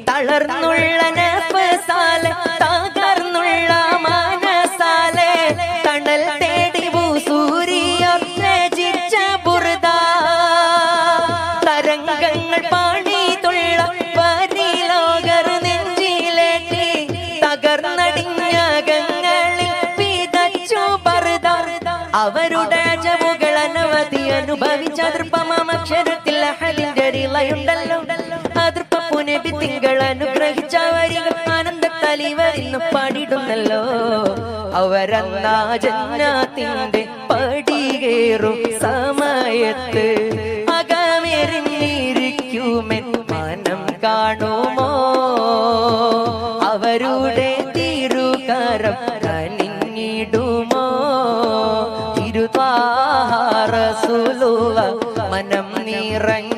തളർന്നുള്ള നഫ്സാലെ തകർന്നുള്ള മനസാലെ തണൽ തേടി സൂര്യ രചിച്ച ബുർദ തരംഗങ്ങൾ പാടിത്തുള്ള പരിലോകർ നെഞ്ചിലേറ്റി തകർന്നടിഞ്ഞകങ്ങളിൽ വിതച്ചു പർദ അവരുടെ അജവുകൾ അനവധി അനുഭവിച്ച അതൃപ്പമാമക്ഷരത്തിൽ അഹലിന്റെ റിളയുണ്ടല്ലോ അതൃപ്പു നബി തിങ്കൾ അനുഗ്രഹിച്ച വരികൾ ആനന്ദത്തലിവരിന്ന് പാടിടുന്നല്ലോ അവരന്നാ ജന്നാത്തിന്റെ പടികേറും സമയത്ത് അകമെറിഞ്ഞിരിക്കുമെൻ മനം കാണുമോ അവരുടെ തിരുകരം കനിഞ്ഞിടുമോ തിരുത്വാ റസൂലുള്ളാഹ് മനം നിറഞ്ഞ